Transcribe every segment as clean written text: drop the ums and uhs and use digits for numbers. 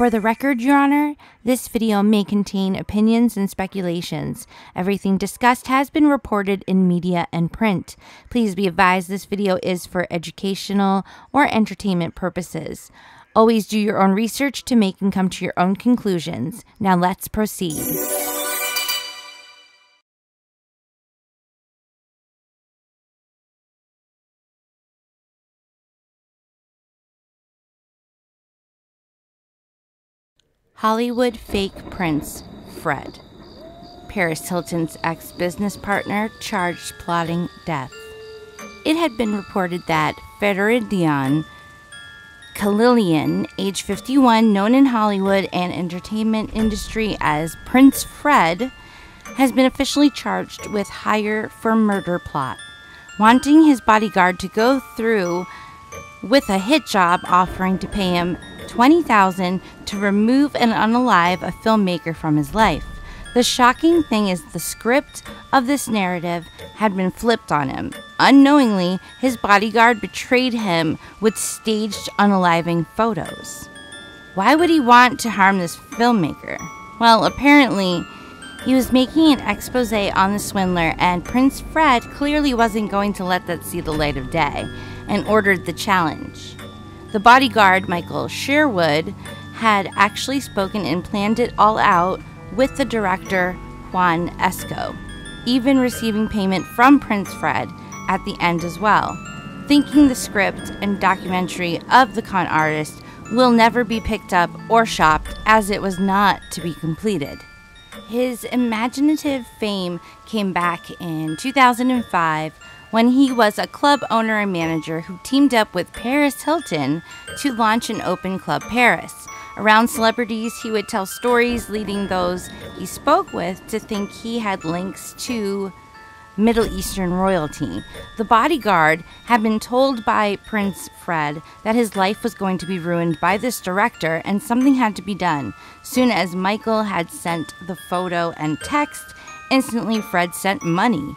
For the record, Your Honor, this video may contain opinions and speculations. Everything discussed has been reported in media and print. Please be advised this video is for educational or entertainment purposes. Always do your own research to make and come to your own conclusions. Now let's proceed. Hollywood fake prince Fred. Paris Hilton's ex-business partner charged plotting death. It had been reported that Fereidoun, Khalilian, age 51, known in Hollywood and entertainment industry as Prince Fred, has been officially charged with hire for murder plot, wanting his bodyguard to go through with a hit job offering to pay him $20,000 to remove and unalive a filmmaker from his life. The shocking thing is the script of this narrative had been flipped on him. Unknowingly, his bodyguard betrayed him with staged unaliving photos. Why would he want to harm this filmmaker? Well, apparently, he was making an expose on the swindler, and Prince Fred clearly wasn't going to let that see the light of day, and ordered the challenge. The bodyguard, Michael Sherwood, had actually spoken and planned it all out with the director, YASyourhonor, even receiving payment from Prince Fred at the end as well, thinking the script and documentary of the con artist will never be picked up or shopped as it was not to be completed. His imaginative fame came back in 2005 when he was a club owner and manager who teamed up with Paris Hilton to launch and open Club Paris. Around celebrities, he would tell stories, leading those he spoke with to think he had links to Middle Eastern royalty. The bodyguard had been told by Prince Fred that his life was going to be ruined by this director and something had to be done. Soon as Michael had sent the photo and text, instantly Fred sent money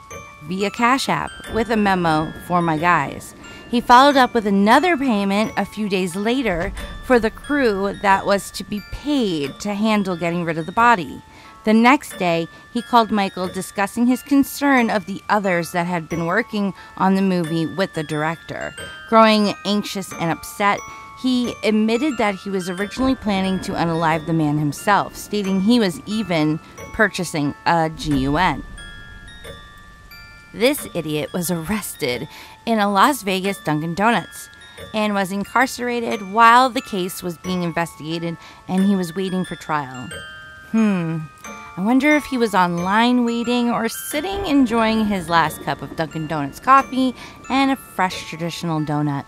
via Cash App with a memo for my guys. He followed up with another payment a few days later for the crew that was to be paid to handle getting rid of the body. The next day, he called Michael discussing his concern of the others that had been working on the movie with the director. Growing anxious and upset, he admitted that he was originally planning to unalive the man himself, stating he was even purchasing a gun. This idiot was arrested in a Las Vegas Dunkin' Donuts and was incarcerated while the case was being investigated and he was waiting for trial. I wonder if he was online waiting or sitting enjoying his last cup of Dunkin' Donuts coffee and a fresh traditional donut.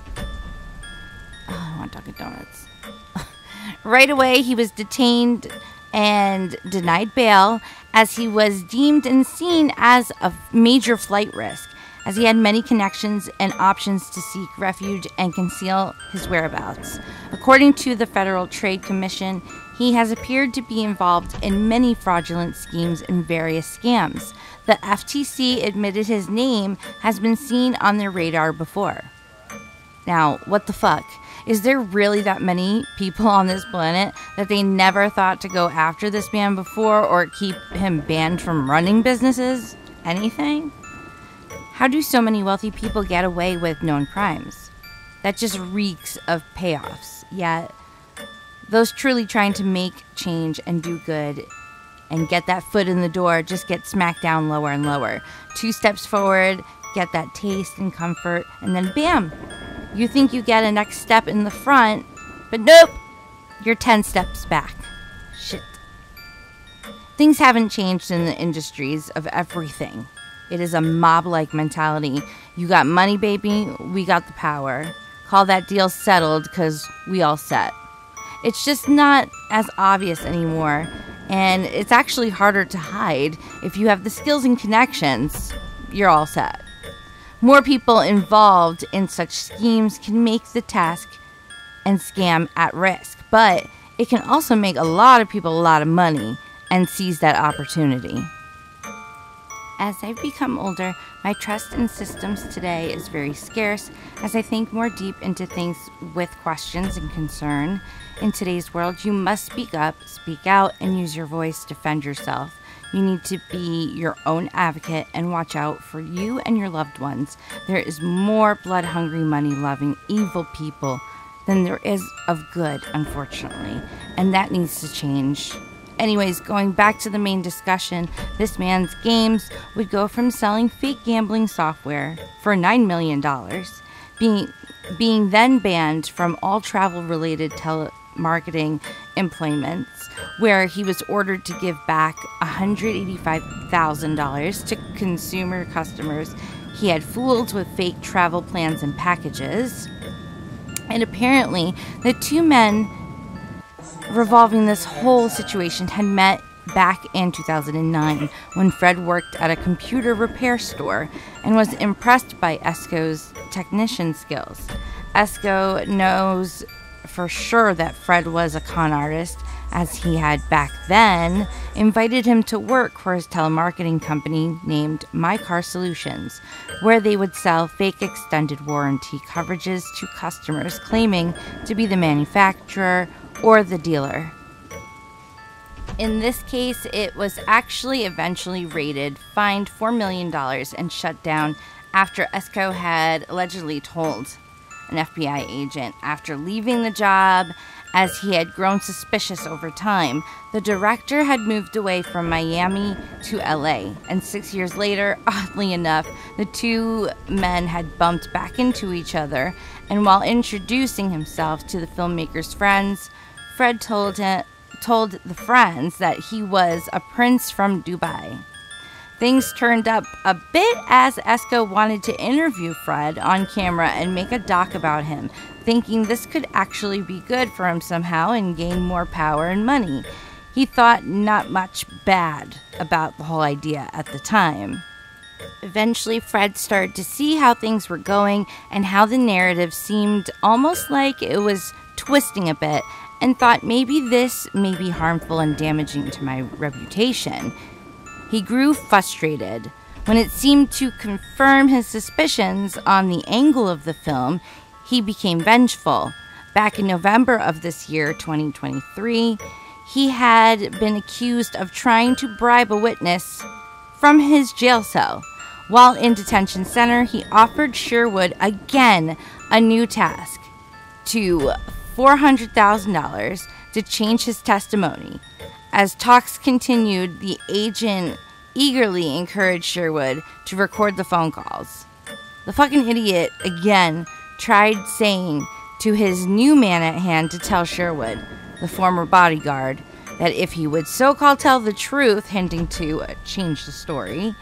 Oh, I want Dunkin' Donuts. Right away, he was detained and denied bail as he was deemed and seen as a major flight risk, as he had many connections and options to seek refuge and conceal his whereabouts. According to the Federal Trade Commission, he has appeared to be involved in many fraudulent schemes and various scams. The FTC admitted his name has been seen on their radar before. Now, what the fuck? Is there really that many people on this planet that they never thought to go after this man before or keep him banned from running businesses? Anything? How do so many wealthy people get away with known crimes? That just reeks of payoffs. Yet, those truly trying to make change and do good and get that foot in the door just get smacked down lower and lower. 2 steps forward, get that taste and comfort, and then bam! You think you get a next step in the front, but nope! You're 10 steps back. Shit. Things haven't changed in the industries of everything. It is a mob-like mentality. You got money, baby, we got the power. Call that deal settled, because we all set. It's just not as obvious anymore, and it's actually harder to hide. If you have the skills and connections, you're all set. More people involved in such schemes can make the task and scam at risk, but it can also make a lot of people a lot of money and seize that opportunity. As I've become older, my trust in systems today is very scarce as I think more deep into things with questions and concern. In today's world, you must speak up, speak out, and use your voice to defend yourself. You need to be your own advocate and watch out for you and your loved ones. There is more blood-hungry, money-loving, evil people than there is of good, unfortunately, and that needs to change. Anyways, going back to the main discussion, this man's games would go from selling fake gambling software for $9 million, being then banned from all travel-related telemarketing employments, where he was ordered to give back $185,000 to consumer customers he had fooled with fake travel plans and packages. And apparently, the two men revolving this whole situation had met back in 2009 when Fred worked at a computer repair store and was impressed by YASyo's technician skills. YASyo knows for sure that Fred was a con artist, as he had back then invited him to work for his telemarketing company named My Car Solutions, where they would sell fake extended warranty coverages to customers claiming to be the manufacturer or the dealer. In this case, it was actually eventually raided, fined $4 million, and shut down after YASyo had allegedly told an FBI agent after leaving the job, as he had grown suspicious over time. The director had moved away from Miami to LA, and 6 years later, oddly enough, the two men had bumped back into each other, and while introducing himself to the filmmaker's friends, Fred told the friends that he was a prince from Dubai. Things turned up a bit as YASyo wanted to interview Fred on camera and make a doc about him, thinking this could actually be good for him somehow and gain more power and money. He thought not much bad about the whole idea at the time. Eventually, Fred started to see how things were going and how the narrative seemed almost like it was twisting a bit, and thought maybe this may be harmful and damaging to my reputation. He grew frustrated. When it seemed to confirm his suspicions on the angle of the film, he became vengeful. Back in November of this year, 2023, he had been accused of trying to bribe a witness from his jail cell. While in detention center, he offered Sherwood again a new task to $400,000 to change his testimony. As talks continued, the agent eagerly encouraged Sherwood to record the phone calls. The fucking idiot, again, tried saying to his new man at hand to tell Sherwood, the former bodyguard, that if he would so-called tell the truth, hinting to change the story,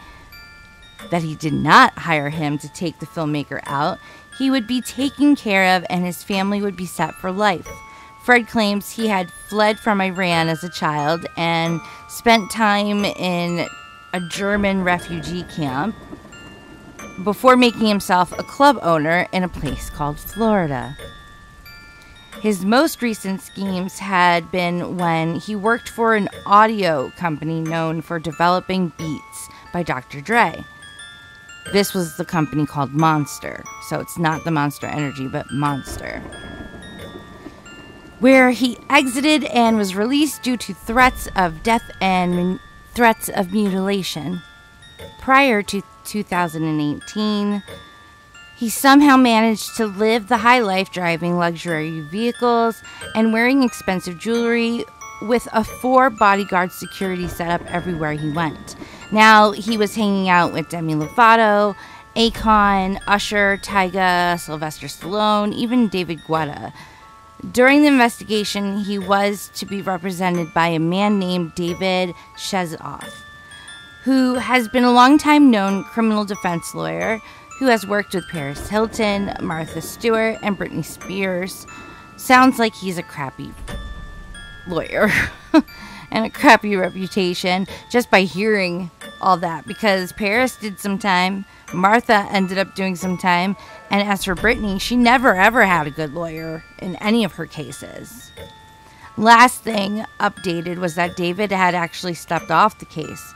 that he did not hire him to take the filmmaker out, he would be taken care of and his family would be set for life. Fred claims he had fled from Iran as a child and spent time in a German refugee camp before making himself a club owner in a place called Florida. His most recent schemes had been when he worked for an audio company known for developing beats by Dr. Dre. This was the company called Monster, so it's not the Monster Energy, but Monster, where he exited and was released due to threats of death and threats of mutilation. Prior to 2018, he somehow managed to live the high life, driving luxury vehicles and wearing expensive jewelry with a 4-bodyguard security setup everywhere he went. Now he was hanging out with Demi Lovato, Akon, Usher, Tyga, Sylvester Stallone, even David Guetta. During the investigation, he was to be represented by a man named David Shezoff, who has been a long-time known criminal defense lawyer who has worked with Paris Hilton, Martha Stewart, and Britney Spears. Sounds like he's a crappy lawyer and a crappy reputation just by hearing all that, because Paris did some time, Martha ended up doing some time, and as for Britney, she never ever had a good lawyer in any of her cases. Last thing updated was that David had actually stepped off the case.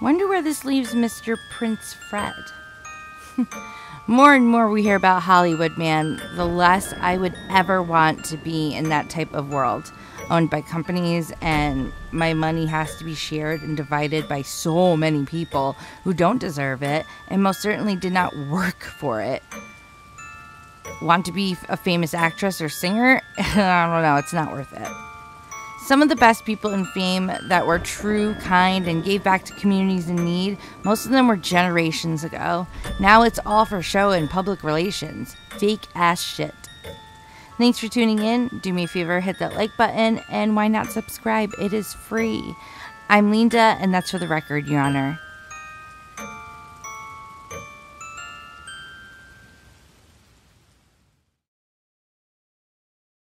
Wonder where this leaves Mr. Prince Fred. More and more we hear about Hollywood, man, the less I would ever want to be in that type of world, owned by companies, and my money has to be shared and divided by so many people who don't deserve it and most certainly did not work for it. Want to be a famous actress or singer? I don't know, it's not worth it. Some of the best people in fame that were true, kind, and gave back to communities in need, most of them were generations ago. Now it's all for show and public relations. Fake ass shit. Thanks for tuning in. Do me a favor, hit that like button, and why not subscribe? It is free. I'm Leenda, and that's For the Record, Your Honor.